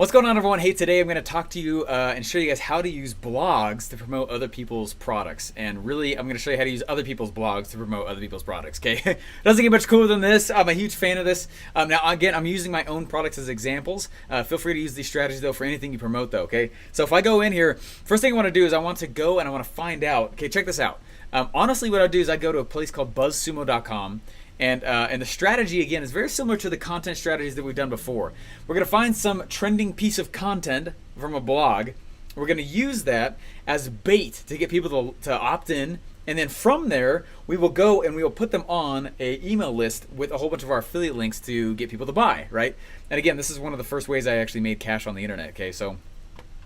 What's going on, everyone? Hey, today I'm going to talk to you and show you guys how to use blogs to promote other people's products. And really, I'm going to show you how to use other people's blogs to promote other people's products, okay? Doesn't get much cooler than this. I'm a huge fan of this. Now, again, I'm using my own products as examples. Feel free to use these strategies, though, for anything you promote, though, okay? So if I go in here, first thing I want to do is I want to go and I want to find out, okay, check this out. Honestly, what I do is I go to a place called buzzsumo.com. And the strategy, again, is very similar to the content strategies that we've done before. We're going to find some trending piece of content from a blog. We're going to use that as bait to get people to opt in. And then from there, we will go and we will put them on an email list with a whole bunch of our affiliate links to get people to buy, right? And again, this is one of the first ways I actually made cash on the internet, okay? So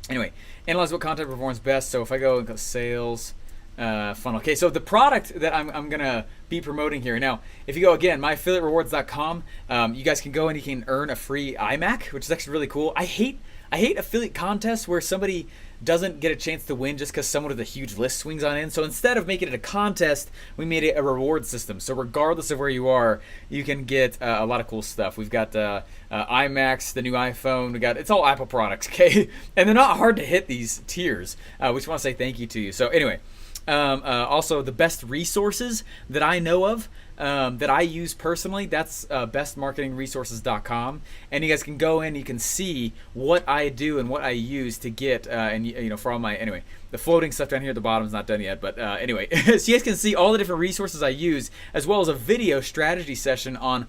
anyway, analyze what content performs best. So if I go and go sales... funnel. Okay, so the product that I'm gonna be promoting here now, if you go again, myaffiliaterewards.com, you guys can go and you can earn a free iMac, which is actually really cool. I hate affiliate contests where somebody doesn't get a chance to win just because someone with a huge list swings on in. So instead of making it a contest, we made it a reward system. So regardless of where you are, you can get a lot of cool stuff. We've got iMacs, the new iPhone. It's all Apple products, okay? And they're not hard to hit, these tiers. We just want to say thank you to you. So anyway. Also, the best resources that I know of that I use personally, that's bestmarketingresources.com, and you guys can go in, you can see what I do and what I use to get, for all my, anyway, the floating stuff down here at the bottom is not done yet, but anyway, so you guys can see all the different resources I use, as well as a video strategy session on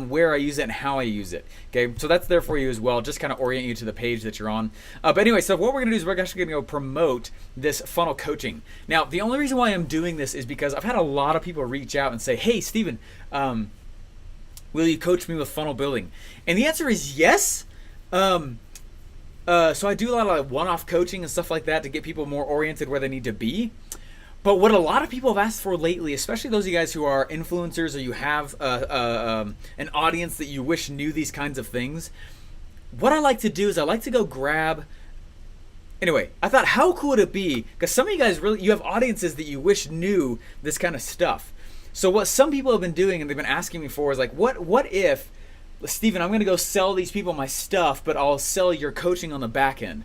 where I use it and how I use it, okay? So that's there for you as well, just kind of orient you to the page that you're on. But anyway, so what we're gonna do is we're actually gonna go promote this funnel coaching. Now, the only reason why I'm doing this is because I've had a lot of people reach out and say, hey, Steven, will you coach me with funnel building? And the answer is yes. So I do a lot of one-off coaching and stuff like that to get people more oriented where they need to be. But what a lot of people have asked for lately, especially those of you guys who are influencers or you have an audience that you wish knew these kinds of things, what I like to do is I like to go grab... Anyway, I thought, how cool would it be? Because some of you guys you have audiences that you wish knew this kind of stuff. So what some people have been doing and they've been asking me for is like, what if, Steven, I'm going to go sell these people my stuff, but I'll sell your coaching on the back end.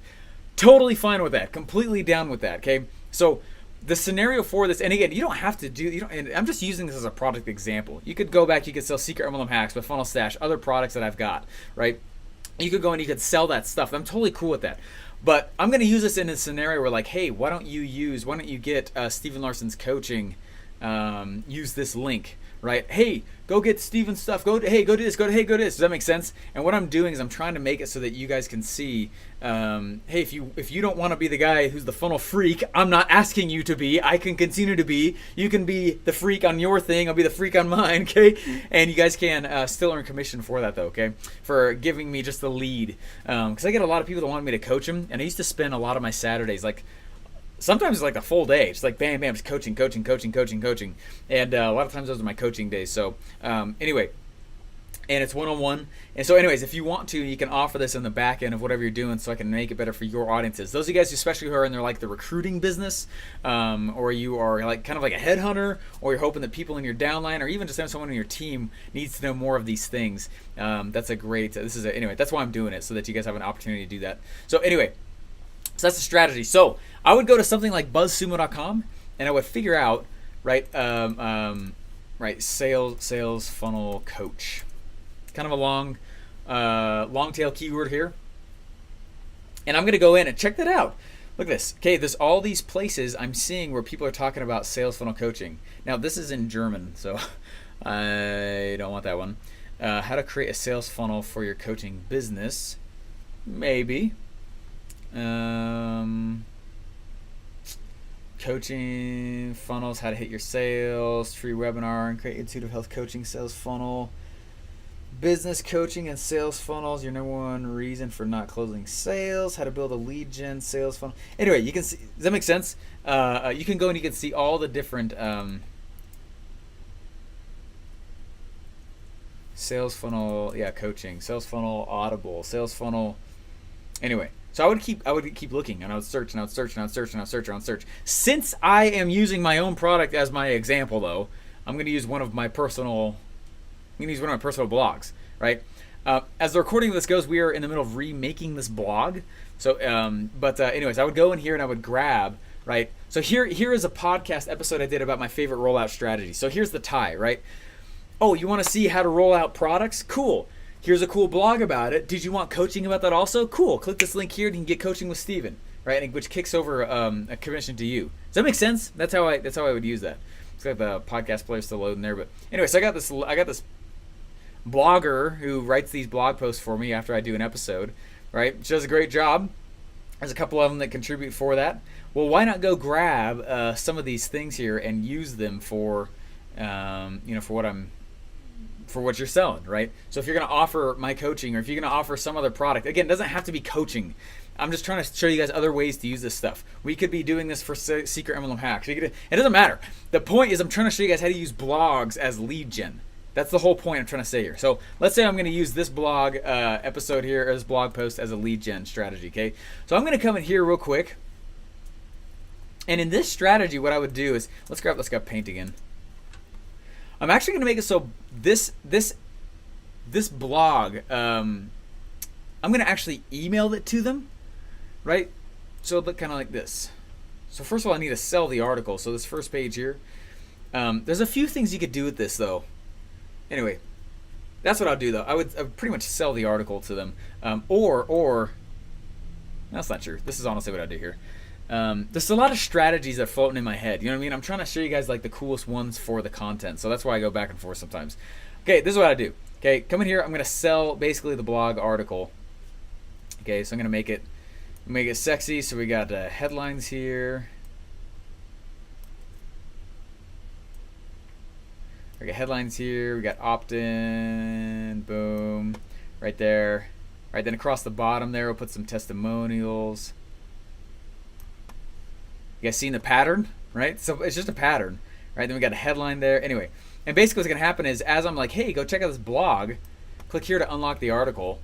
Totally fine with that. Completely down with that, okay? So the scenario for this, and again, you don't have to do, and I'm just using this as a product example. You could go back, you could sell Secret MLM Hacks, but Funnel Stash, other products that I've got, right? You could go and you could sell that stuff. I'm totally cool with that. But I'm going to use this in a scenario where like, hey, why don't you get Steven Larsen's coaching, use this link, right? Hey, go get Steven's stuff. Go do this. Go do this. Does that make sense? And what I'm doing is I'm trying to make it so that you guys can see, hey, if you don't want to be the guy who's the funnel freak, I'm not asking you to be. I can continue to be. You can be the freak on your thing. I'll be the freak on mine, okay? And you guys can still earn commission for that, though, okay? For giving me just the lead, because I get a lot of people that want me to coach them, and I used to spend a lot of my Saturdays like. Sometimes it's like a full day. It's like bam, bam, just coaching. And a lot of times those are my coaching days. So anyway, and it's one-on-one. And so anyways, if you want to, you can offer this in the back end of whatever you're doing so I can make it better for your audiences. Those of you guys especially who are in their like the recruiting business, or you are like kind of like a headhunter, or you're hoping that people in your downline or even just have someone in your team needs to know more of these things. That's a great, anyway, that's why I'm doing it, so that you guys have an opportunity to do that. So anyway, so that's the strategy. So I would go to something like buzzsumo.com and I would figure out, right, sales funnel coach. Kind of a long tail keyword here. And I'm going to go in and check that out. Look at this. Okay, there's all these places I'm seeing where people are talking about sales funnel coaching. Now, this is in German, so I don't want that one. How to create a sales funnel for your coaching business. Maybe. Coaching funnels, how to hit your sales, free webinar, and create intuitive health coaching sales funnel. Business coaching and sales funnels, your number one reason for not closing sales. How to build a lead gen sales funnel. Anyway, you can see, does that make sense? You can go and you can see all the different sales funnel, coaching, sales funnel, Audible, sales funnel. Anyway, so I would keep looking, and I would search, and I would search, and I would search, and I would search, and I would search. Since I am using my own product as my example, though, I'm going to use one of my personal blogs, right? As the recording of this goes, we are in the middle of remaking this blog. So, anyways, I would go in here and I would grab, right? So here is a podcast episode I did about my favorite rollout strategy. So here's the tie, right? Oh, you want to see how to roll out products? Cool. Here's a cool blog about it. Did you want coaching about that also? Cool. Click this link here and you can get coaching with Steven, right? Which kicks over a commission to you. Does that make sense? That's how I would use that. It's got the podcast player still loading there, but anyway, so I got this blogger who writes these blog posts for me after I do an episode, right? She does a great job. There's a couple of them that contribute for that. Well, why not go grab some of these things here and use them for, for what you're selling, right? So if you're going to offer my coaching, or if you're going to offer some other product, again, it doesn't have to be coaching. I'm just trying to show you guys other ways to use this stuff. We could be doing this for secret MLM hacks. It doesn't matter. The point is I'm trying to show you guys how to use blogs as lead gen. That's the whole point I'm trying to say here. So let's say I'm going to use this blog episode here, or this blog post as a lead gen strategy, okay? So I'm going to come in here real quick. And in this strategy, what I would do is, let's grab paint again. I'm actually going to make it so this blog, I'm going to actually email it to them, right? So it'll look kind of like this. So first of all, I need to sell the article. So this first page here, there's a few things you could do with this though. Anyway, that's what I'll do though. I would pretty much sell the article to them, or that's not true. This is honestly what I do here. There's a lot of strategies that are floating in my head. You know what I mean? I'm trying to show you guys like the coolest ones for the content. So that's why I go back and forth sometimes. Okay, this is what I do. Okay, come in here. I'm gonna sell basically the blog article. Okay, so I'm gonna make it sexy. So we got headlines here. We got headlines here. We got opt-in. Boom, right there. Right then across the bottom there, we'll put some testimonials. You guys seen the pattern, right? So it's just a pattern, right? Then we got a headline there. Anyway, and basically what's gonna happen is, as I'm like, hey, go check out this blog, click here to unlock the article.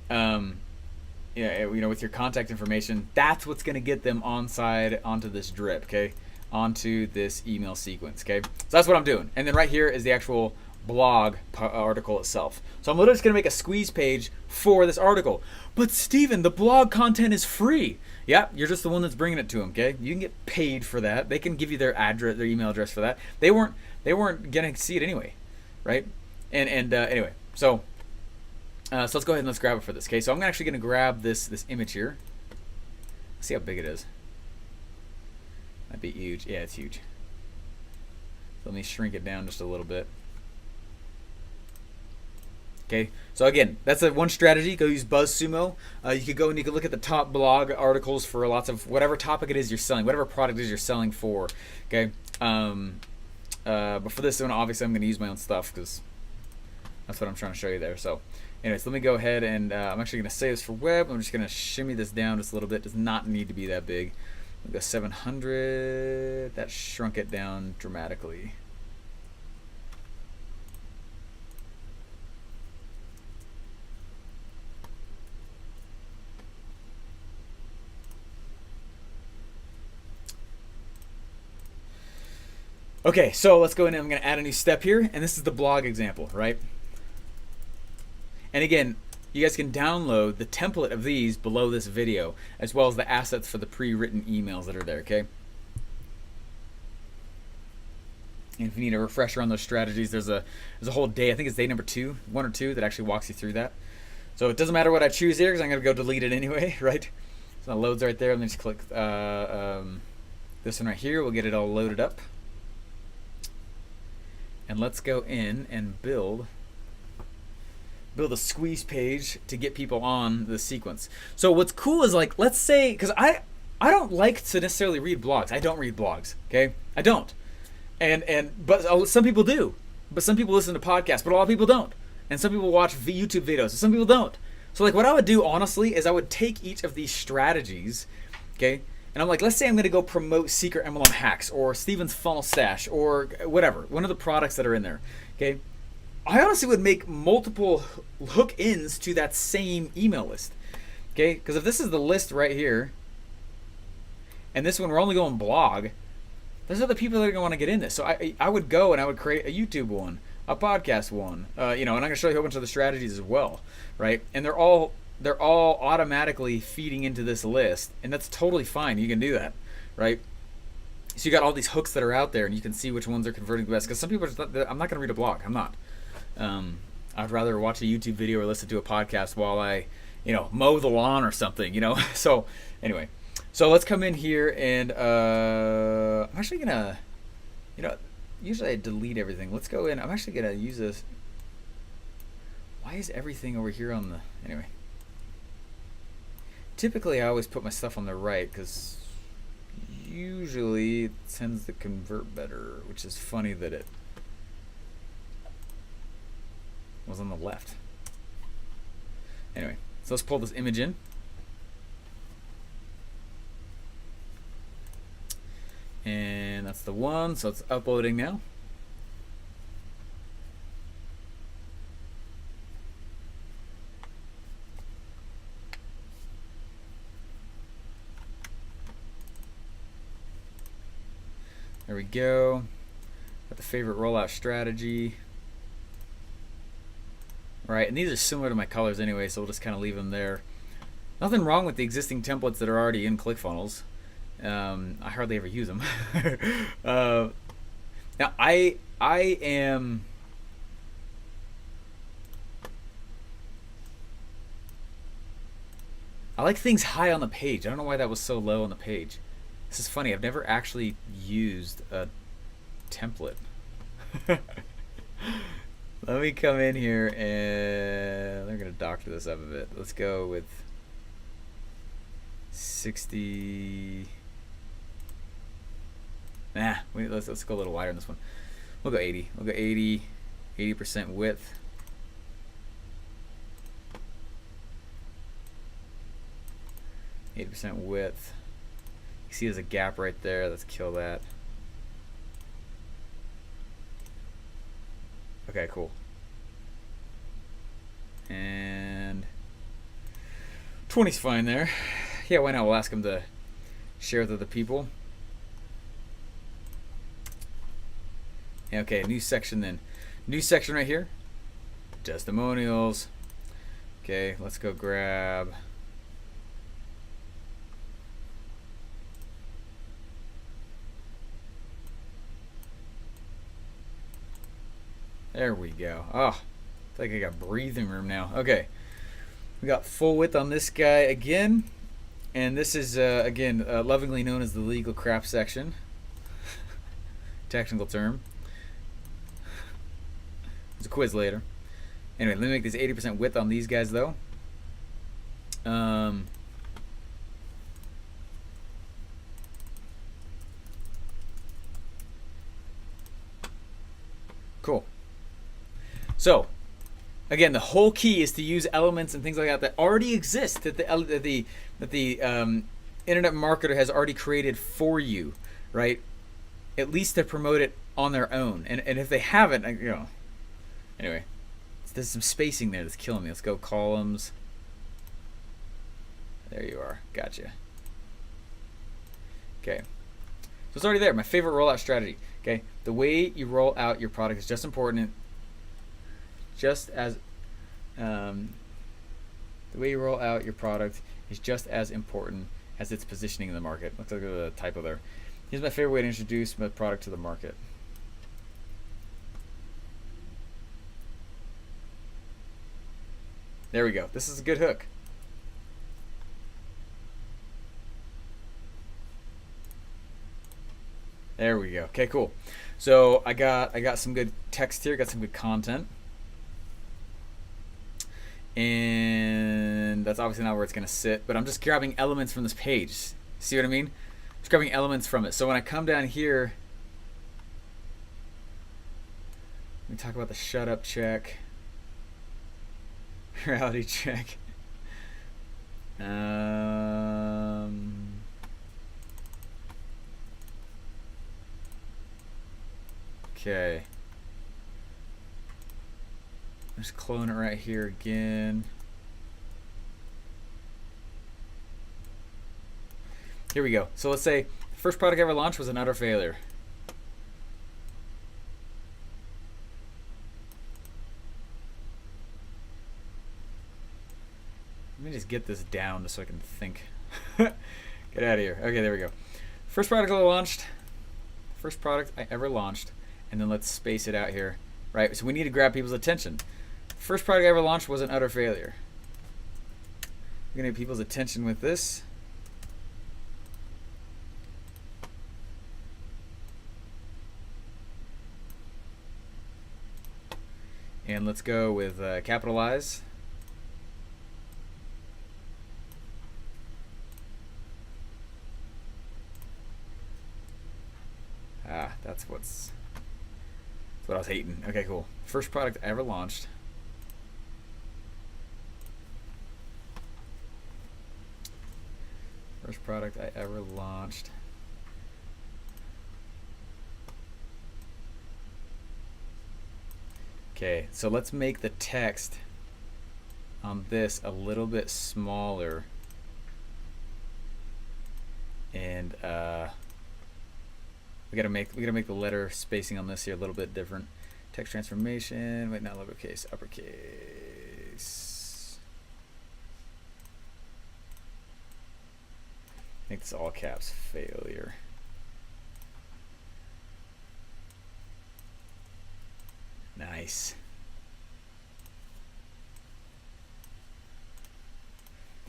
With your contact information, that's what's gonna get them onto this drip, okay? Onto this email sequence, okay? So that's what I'm doing. And then right here is the actual blog article itself. So I'm literally just gonna make a squeeze page for this article. But Steven, the blog content is free. Yeah, you're just the one that's bringing it to them, okay? You can get paid for that. They can give you their address, their email address for that. They weren't gonna see it anyway, right? And anyway, so let's go ahead and let's grab it for this. Okay, so I'm actually gonna grab this image here. Let's see how big it is. Might be huge. Yeah, it's huge. So let me shrink it down just a little bit. Okay, so again, that's one strategy. Go use BuzzSumo. You could go and you could look at the top blog articles for lots of whatever topic it is you're selling, whatever product it is you're selling for. Okay, but for this one, obviously, I'm going to use my own stuff because that's what I'm trying to show you there. So, anyways, let me go ahead and I'm actually going to save this for web. I'm just going to shimmy this down just a little bit. It does not need to be that big. We'll go 700. That shrunk it down dramatically. Okay, so let's go in and I'm going to add a new step here, and this is the blog example, right? And again, you guys can download the template of these below this video, as well as the assets for the pre-written emails that are there, okay? And if you need a refresher on those strategies, there's a whole day, I think it's day number 1 or 2, that actually walks you through that. So it doesn't matter what I choose here, because I'm going to go delete it anyway, right? So it loads right there. Let me just click this one right here. We'll get it all loaded up. And let's go in and build a squeeze page to get people on the sequence. So what's cool is, like, let's say, because I don't like to necessarily read blogs. I don't read blogs, okay? I don't. But some people do. But some people listen to podcasts, but a lot of people don't. And some people watch YouTube videos, and some people don't. So like what I would do, honestly, is I would take each of these strategies, okay? And I'm like, let's say I'm going to go promote Secret MLM Hacks or Steven's Funnel Stash or whatever, one of the products that are in there, okay? I honestly would make multiple hook-ins to that same email list, okay? Because if this is the list right here, and this one we're only going blog, those are the people that are going to want to get in this. So I would go and I would create a YouTube one, a podcast one, and I'm gonna show you a whole bunch of the strategies as well, right? And they're all automatically feeding into this list, and that's totally fine. You can do that, right? So you got all these hooks that are out there, and you can see which ones are converting the best. Because some people I'm not gonna read a blog. I'm not. I'd rather watch a YouTube video or listen to a podcast while I, mow the lawn or something. So anyway, so let's come in here and I'm actually gonna, usually I delete everything. Let's go in. I'm actually gonna use this. Why is everything over here on the anyway? Typically, I always put my stuff on the right because usually it tends to convert better, which is funny that it was on the left. Anyway, so let's pull this image in. And that's the one, so it's uploading now. There we go. Got the favorite rollout strategy. Right, and these are similar to my colors anyway, so we'll just kind of leave them there. Nothing wrong with the existing templates that are already in ClickFunnels. I hardly ever use them. Now I am. I like things high on the page. I don't know why that was so low on the page. This is funny. I've never actually used a template. Let me come in here and they're gonna doctor this up a bit. Let's go with 60. Nah, let's go a little wider on this one. We'll go 80. We'll go 80% width. %, width. You see there's a gap right there. Let's kill that. Okay, cool. And 20's fine there. Yeah, why not? We'll ask them to share with other people. Okay, new section then. New section right here. Testimonials. Okay, let's go grab. There we go. Oh, I feel like I got breathing room now. Okay, we got full width on this guy again, and this is again lovingly known as the legal crap section. Technical term. There's a quiz later. Anyway, let me make this 80% width on these guys though. Cool. So, again, the whole key is to use elements and things like that already exist, that the internet marketer has already created for you, right? At least to promote it on their own. And if they haven't, anyway, there's some spacing there that's killing me. Let's go columns. There you are. Gotcha. Okay. So it's already there. My favorite rollout strategy. Okay. The way you roll out your product is just important. The way you roll out your product is just as important as its positioning in the market. Looks like a typo there. Here's my favorite way to introduce my product to the market. There we go. This is a good hook. There we go. Okay, cool. So I got some good text here, got some good content. And that's obviously not where it's going to sit, but I'm just grabbing elements from this page. See what I mean? Just grabbing elements from it. So when I come down here, let me talk about the shut up check, reality check. Okay. Just clone it right here again. Here we go. So let's say the first product I ever launched was an utter failure. me just get this down just so I can think. Get out of here. Okay, there we go. First product I launched. First product I ever launched. And then let's space it out here. Right, so we need to grab people's attention. First product I ever launched was an utter failure. We're gonna get people's attention with this. And let's go with capitalize. That's what I was hating. Okay, cool. First product I ever launched. First product I ever launched. Okay, so let's make the text on this a little bit smaller. And we gotta make the letter spacing on this here a little bit different. Text transformation. Wait, not lowercase, uppercase. Make this all caps. Failure. Nice.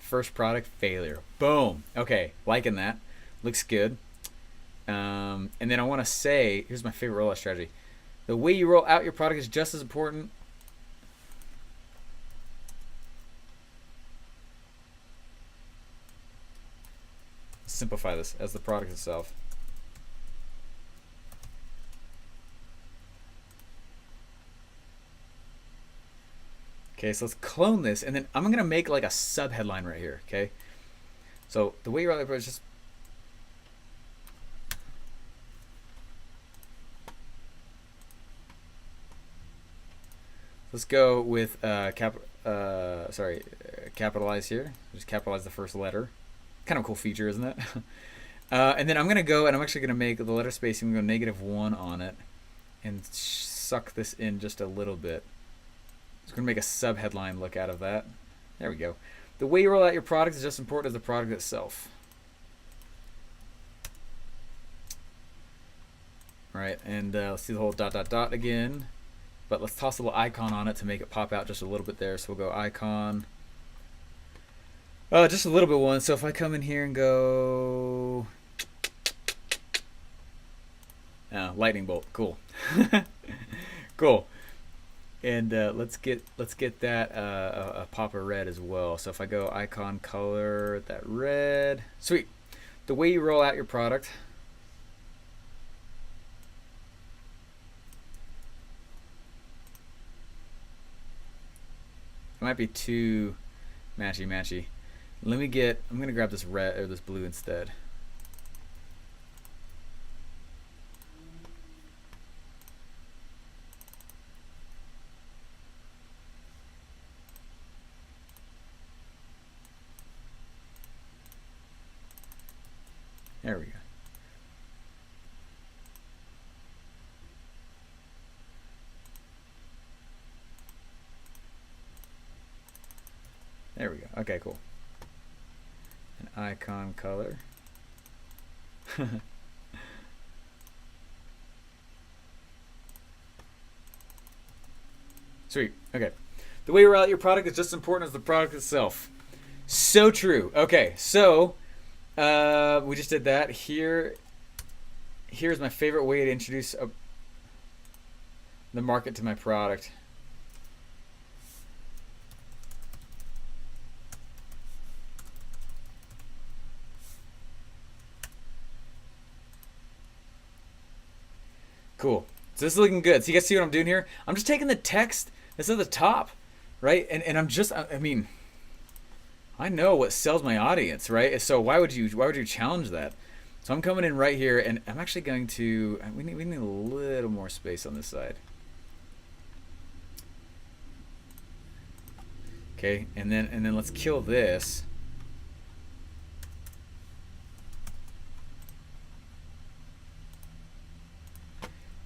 First product failure. Boom. Okay, liking that. Looks good. And then I want to say, here's my favorite rollout strategy. The way you roll out your product is just as important. Simplify this as the product itself. Okay, so let's clone this, and then I'm gonna make like a sub headline right here. Okay, so the way you roll out is just let's go with capitalize here. Just capitalize the first letter. Kind of a cool feature, isn't it? And then I'm gonna go and I'm actually gonna make the letter spacing. I'm gonna go -1 on it, and suck this in just a little bit. It's going to make a sub-headline look out of that. There we go. The way you roll out your product is just as important as the product itself. All right, and let's do the whole ... again. But let's toss a little icon on it to make it pop out just a little bit there. So we'll go icon. Just a little bit one. So if I come in here and go... lightning bolt. Cool. Cool. And let's get that a pop of red as well. So if I go icon color, that red, sweet. The way you roll out your product. It might be too matchy. I'm gonna grab this red or this blue instead. There we go. There we go. Okay, cool. An icon color. Sweet. Okay. The way you roll out your product is just as important as the product itself. So true. Okay, so we just did that. Here's my favorite way to introduce the market to my product. Cool. So this is looking good. So you guys see what I'm doing here? I'm just taking the text that's at the top, right? And I'm just, I mean, I know what sells my audience, right? So why would you challenge that? So I'm coming in right here, and I'm actually going to, we need a little more space on this side. Okay, and then let's kill this.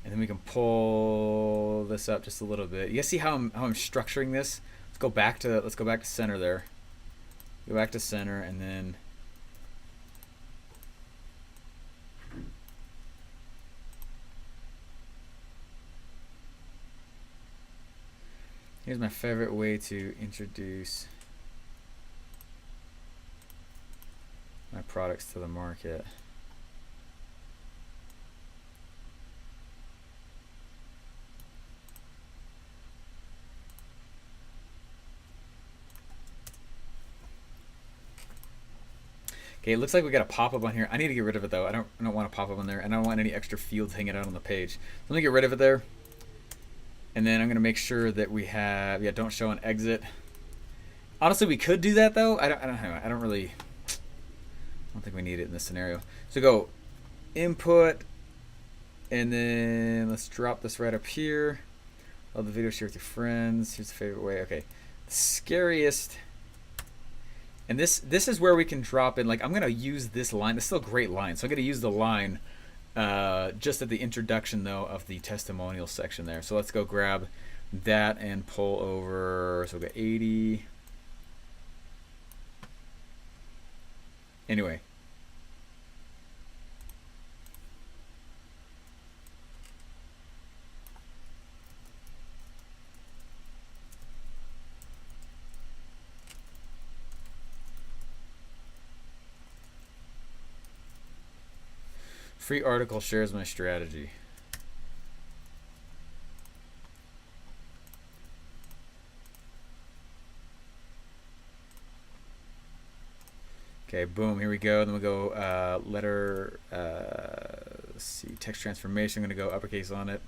And then we can pull this up just a little bit. You guys see how I'm structuring this? Let's go back to center there. go back to center, and then here's my favorite way to introduce my products to the market. Okay, it looks like we got a pop-up on here. I need to get rid of it though. I don't want a pop-up on there, and I don't want any extra fields hanging out on the page. So let me get rid of it there. And then I'm gonna make sure that we have, yeah, don't show an exit. Honestly, we could do that though. I don't think we need it in this scenario. So go input, and then let's drop this right up here. Love the video, share with your friends. Here's the favorite way. Okay, the scariest. And this is where we can drop in, like I'm gonna use this line. It's still a great line, so I'm gonna use the line just at the introduction though of the testimonial section there. So let's go grab that and pull over, so we'll go 80. Anyway. Free article shares my strategy. Okay, boom, here we go. Then we'll go letter, let's see, text transformation. I'm going to go uppercase on it.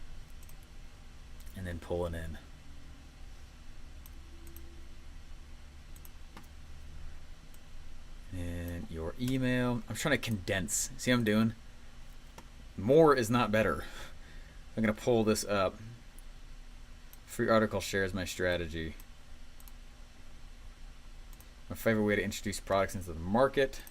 And then pull it in. And your email. I'm trying to condense. See what I'm doing? More is not better. I'm going to pull this up. Free article shares my strategy. My favorite way to introduce products into the market.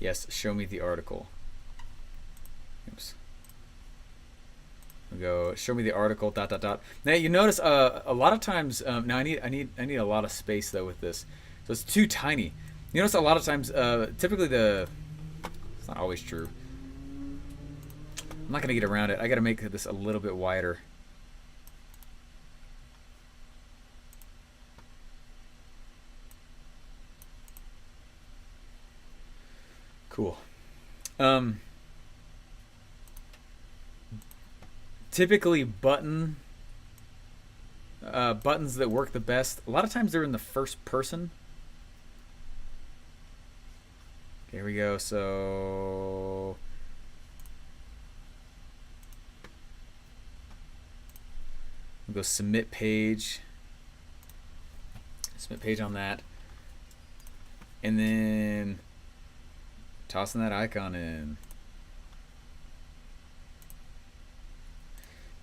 Yes, show me the article. Oops. Go show me the article. ... Now you notice a lot of times. Now I need a lot of space though with this, so it's too tiny. You notice a lot of times. Typically it's not always true. I'm not gonna get around it. I gotta make this a little bit wider. Cool. Typically buttons that work the best, a lot of times they're in the first person. Okay, here we go. So we'll go submit page on that, and then tossing that icon in.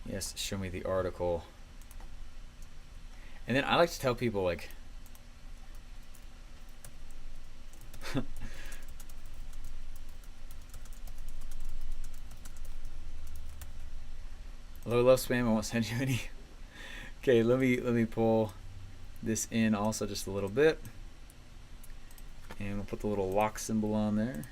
Yes, show me the article. And then I like to tell people, like, hello, love spam, I won't send you any. Okay, let me pull this in also just a little bit. And we'll put the little lock symbol on there.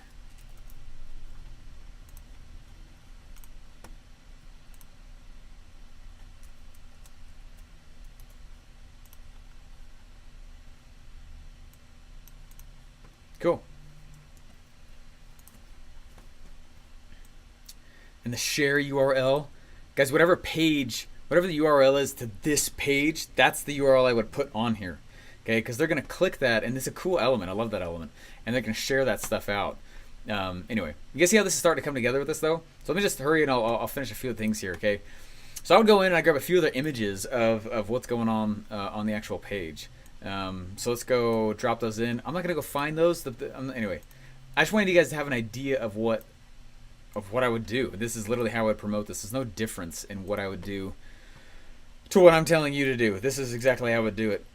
Cool. And the share URL, guys, whatever page, whatever the URL is to this page, that's the URL I would put on here. Okay, because they're going to click that, and it's a cool element. I love that element. And they're going to share that stuff out. Anyway, you guys see how this is starting to come together with this, though? So let me just hurry and I'll finish a few things here, okay? So I would go in and I grab a few other images of what's going on the actual page. So let's go drop those in. I'm not gonna go find those. Anyway, I just wanted you guys to have an idea of what I would do. This is literally how I would promote this. There's no difference in what I would do to what I'm telling you to do. This is exactly how I would do it.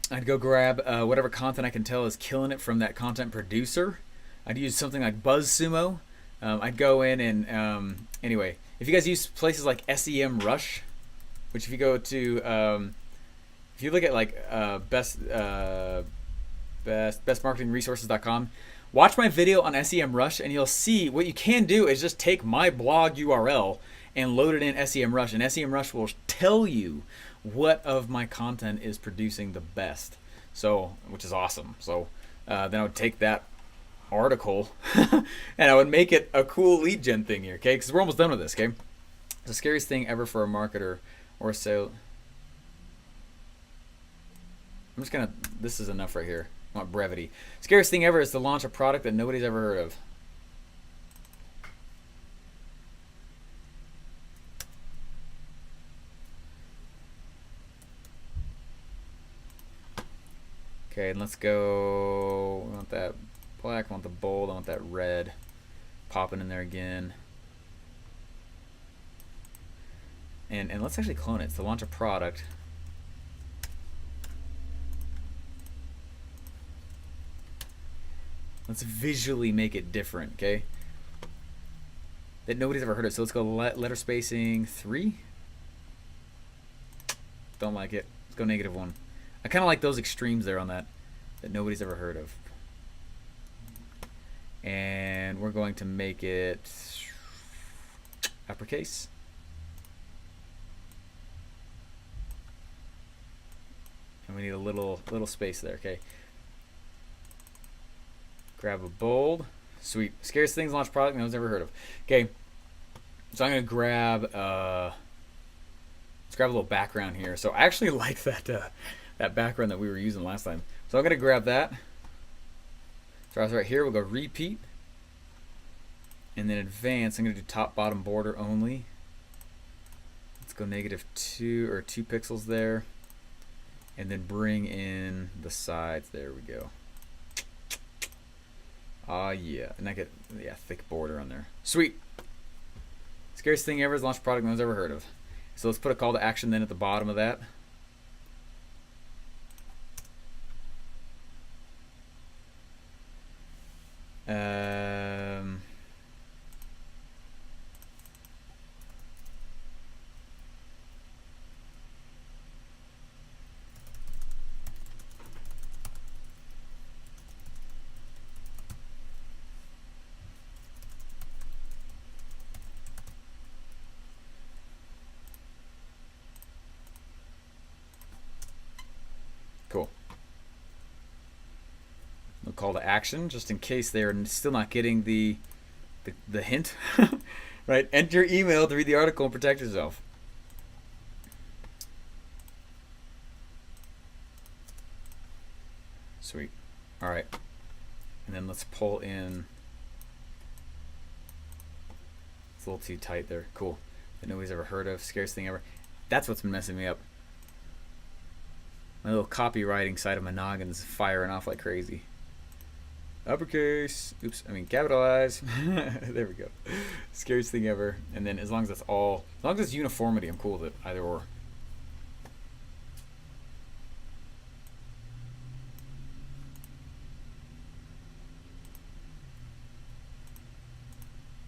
I'd go grab whatever content I can tell is killing it from that content producer. I'd use something like BuzzSumo. I'd go in and anyway, if you guys use places like SEM Rush, which if you go to if you look at like bestmarketingresources.com, watch my video on SEM Rush, and you'll see what you can do is just take my blog URL and load it in SEM Rush, and SEM Rush will tell you what of my content is producing the best. So, which is awesome. So then I would take that article and I would make it a cool lead gen thing here, okay? Because we're almost done with this, okay? The scariest thing ever for a marketer or a sale. I'm just gonna, this is enough right here. I want brevity. Scariest thing ever is to launch a product that nobody's ever heard of. Okay, and let's go. We want that black, I want the bold, I want that red popping in there again. And let's actually clone it. It's to launch a product. Let's visually make it different, okay? That nobody's ever heard of. So let's go letter spacing 3. Don't like it. Let's go -1. I kind of like those extremes there on that nobody's ever heard of. And we're going to make it uppercase. And we need a little space there, okay? Grab a bold. Sweet. Scariest things launch product no one's ever heard of. Okay. So I'm gonna grab let's grab a little background here. So I actually like that that background that we were using last time. So I'm gonna grab that. So right here we'll go repeat. And then advance, I'm gonna do top bottom border only. Let's go -2 or 2 pixels there. And then bring in the sides. There we go. Yeah, and I get thick border on there. Sweet. Scariest thing ever is launch a product no one's ever heard of. So let's put a call to action then at the bottom of that. Cool. No call to action, just in case they're still not getting the hint. Right? Enter your email to read the article and protect yourself. Sweet. All right. And then let's pull in. It's a little too tight there. Cool. That nobody's ever heard of. Scariest thing ever. That's what's been messing me up. My little copywriting side of my noggin's firing off like crazy. Uppercase. Oops, I mean capitalize. There we go. Scariest thing ever. And then as long as it's all, as long as it's uniformity, I'm cool with it. Either or.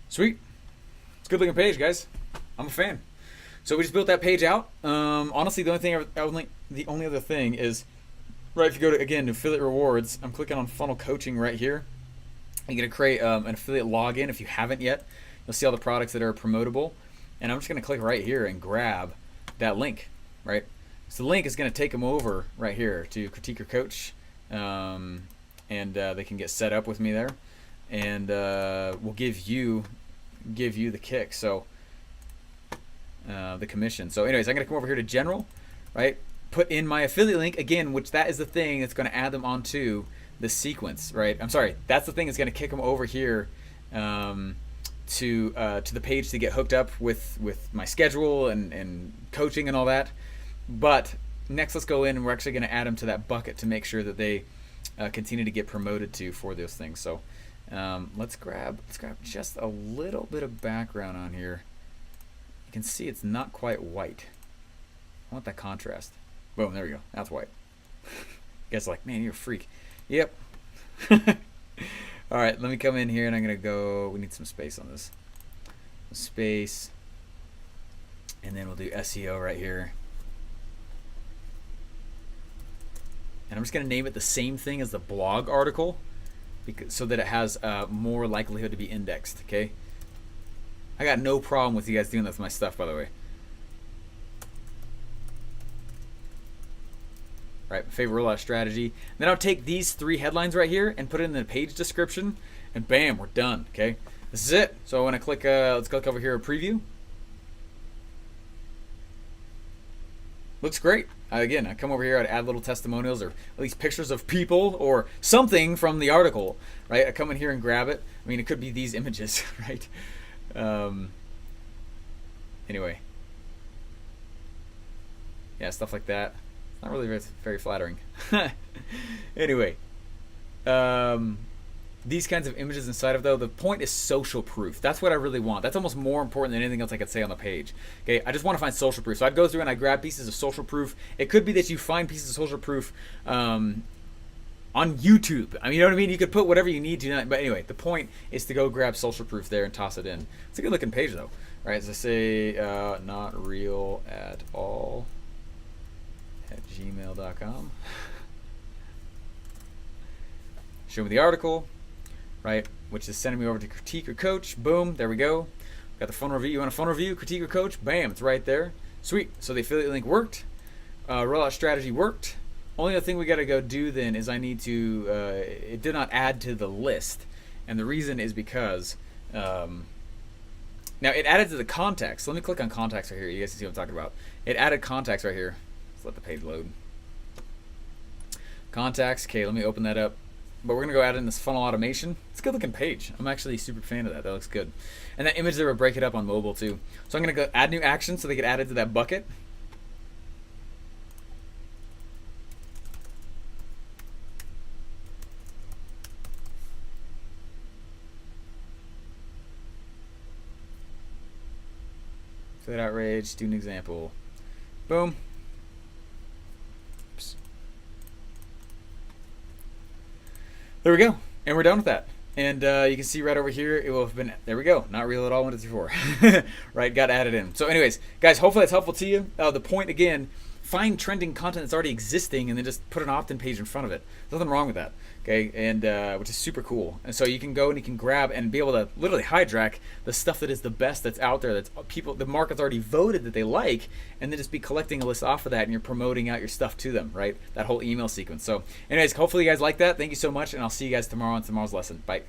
Sweet. It's a good looking page, guys. I'm a fan. So we just built that page out. Honestly, the only other thing is, right, if you go to, again, to affiliate rewards, I'm clicking on funnel coaching right here. You're going to create an affiliate login if you haven't yet. You'll see all the products that are promotable. And I'm just going to click right here and grab that link, right? So the link is going to take them over right here to Critique Your Coach. And they can get set up with me there. And we'll give you the kick. So the commission. So anyways, I'm going to come over here to general, right? Put in my affiliate link again, which that is the thing that's going to add them onto the sequence, right? I'm sorry, that's the thing that's going to kick them over here to the page to get hooked up with my schedule and coaching and all that. But next, let's go in and we're actually going to add them to that bucket to make sure that they continue to get promoted to for those things. So let's grab just a little bit of background on here. You can see it's not quite white. I want that contrast. Boom, there we go. That's white. You guys are like, man, you're a freak. Yep. All All right, let me come in here and I'm gonna go. We need some space on this. Space, and then we'll do SEO right here. And I'm just gonna name it the same thing as the blog article, because so that it has more likelihood to be indexed. Okay. I got no problem with you guys doing that with my stuff, by the way. Right, favorite rollout strategy. Then I'll take these 3 headlines right here and put it in the page description, and bam, we're done. Okay, this is it. So I want to click. Let's click over here, preview. Looks great. Again, I come over here, I'd add little testimonials or at least pictures of people or something from the article. Right, I come in here and grab it. I mean, it could be these images, right? Anyway, yeah, stuff like that. Not really very flattering. Anyway, these kinds of images inside of, though, the point is social proof. That's what I really want. That's almost more important than anything else I could say on the page. Okay, I just want to find social proof. So I'd go through and I grab pieces of social proof. It could be that you find pieces of social proof on YouTube. I mean, you know what I mean? You could put whatever you need to. But anyway, the point is to go grab social proof there and toss it in. It's a good looking page, though. Right, as I say, not real at all at gmail.com. Show me the article, right, which is sending me over to critique or coach. Boom, there we go. Got the phone review. You want a phone review, critique or coach? Bam, it's right there. Sweet. So the affiliate link worked. Rollout strategy worked. Only other thing we got to go do then is I need to, it did not add to the list. And the reason is because, now it added to the contacts. So let me click on contacts right here. You guys can see what I'm talking about. It added contacts right here. Let's let the page load. Contacts. Okay, let me open that up. But we're going to go add in this funnel automation. It's a good looking page. I'm actually a super fan of that. That looks good. And that image there will break it up on mobile too. So I'm going to go add new actions so they get added to that bucket. Flat outrage, do an example. Boom. Oops. There we go. And we're done with that. And you can see right over here, it will have been, there we go. Not real at all, 1, 2, 3, 4. Right, got added in. So anyways, guys, hopefully that's helpful to you. The point, again, find trending content that's already existing and then just put an opt-in page in front of it. There's nothing wrong with that. Okay, and which is super cool. And so you can go and you can grab and be able to literally hijack the stuff that is the best that's out there, that's people, the market's already voted that they like, and then just be collecting a list off of that, and you're promoting out your stuff to them, right? That whole email sequence. So anyways, hopefully you guys like that. Thank you so much, and I'll see you guys tomorrow on tomorrow's lesson. Bye.